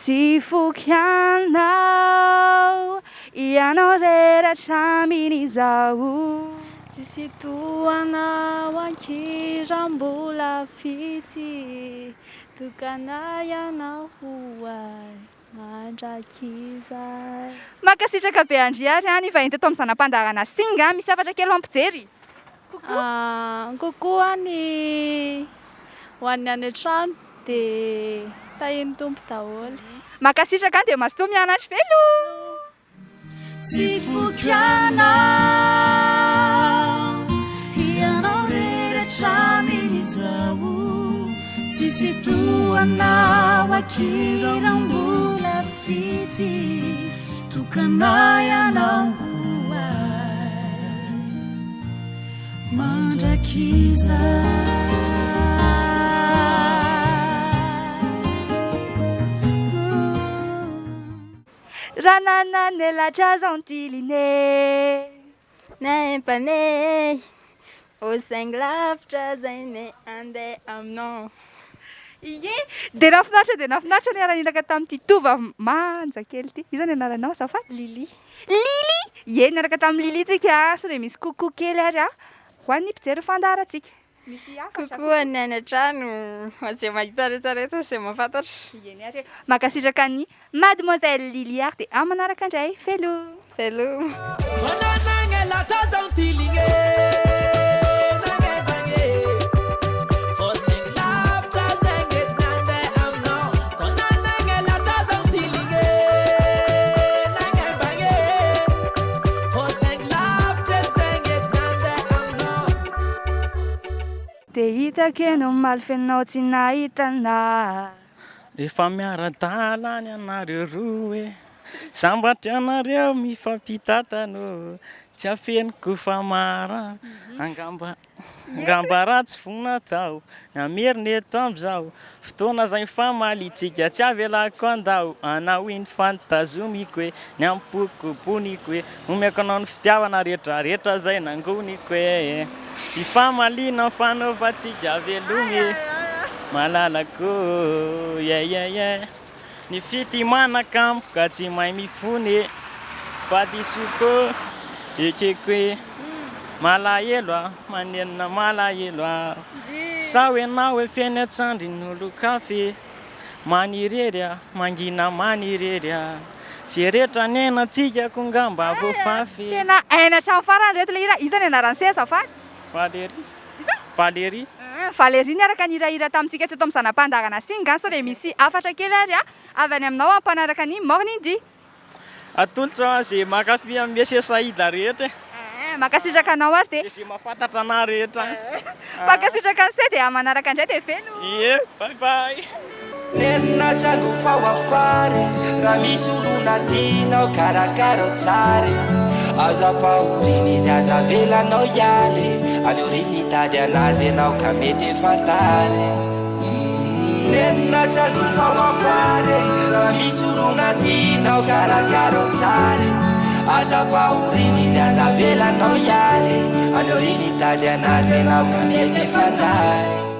Tsy foky ianao reratra min'izao. Tsisy toanao ankiram-bola fity, tokana ianao hoay mandrakizay. Mankasitraka be andriary any va ento amin'ny zanam-pandarana singa misy hafatra kely ampijery. Kokoa ny ho an'ny any an-trano dia tahiny tompo daholo. Mankasitraka any dia mazotoa mianatra velo. Tsy foky ianao reratra min'izao. Tsisy toanao ankiram-bola fity, tokana ianao hoay mandrakizay. Ranana nell'accia zontiline. Nempane vosaingy lavitra zay ne andeha aminao. Ie, dia nafinaritra niara-nilaka tamin'ity tovovavy manja kely ity. Iza ny anaranao azafady? Lily. Lily! Ie, niaraka tamin'ny Lily tsika. Sao dia misy kokoa kely ary ho an'ny mpijery fandarantsika. Misy hafa Kokoa ny any an-trano izay mahita rehetrarehetra izay mahafantatra. Ieny ary mankasitraka ny Mademoiselle Lily ary dia amin'ny manaraka indray felo. Velo. Dia hitako ianao malifenao tsy nahitana. Rehefa miara-dalana ianareo roa sambatra ianareo mifampitatana, tsy afeniko fa mara angamba ratsy vonona tao namerina eto amin'izao fotoana izay famalitsika tsy avelako andao anao iny fantazomiko hoe ny ampokoboniko hoe omeko anao ny fitiavana rehetrarehetra izay nangoniko hoe ifamaliana fanaovantsika velomy malalako ny fity manakampoka tsy mahay mifony fadisoko ekeko hoe malahelo manenina malahelo sa hoenao hoe feny atsandry n'olo kafe manirery mangina manirery zay rehetra ny ainantsika kongamba voafafy. Tena aina hatrany farany reto ilay hira. Iza ny anaran'ny se azafady? Valérie. Valérie niaraka nihirahira tamintsika teto amin'ny zanam-pandarana singa. Sao dia misy hafatra kely ary avy any aminao ampanaraka ny morning dia. Atolotra izay mankafy amin'ny Mese Saïda rehetra. Mankasitraka anao ary dia izay mahafantatra anah rehetra. mankasitraka an'se dia manaraka indray dia feno. Ie, bye bye. Nenina tsalufa wafare Ramisy olona tianao karakara tsara aza pahorini izy aza velanao ialy aleo ry mitady anazy ianao ka mety fantary. Nenina tsalufa wafare Ramisy olona tianao karakara tsara aza pahorini izy aza velanao ialy aleo ry mitady anazy ianao ka mety fantary.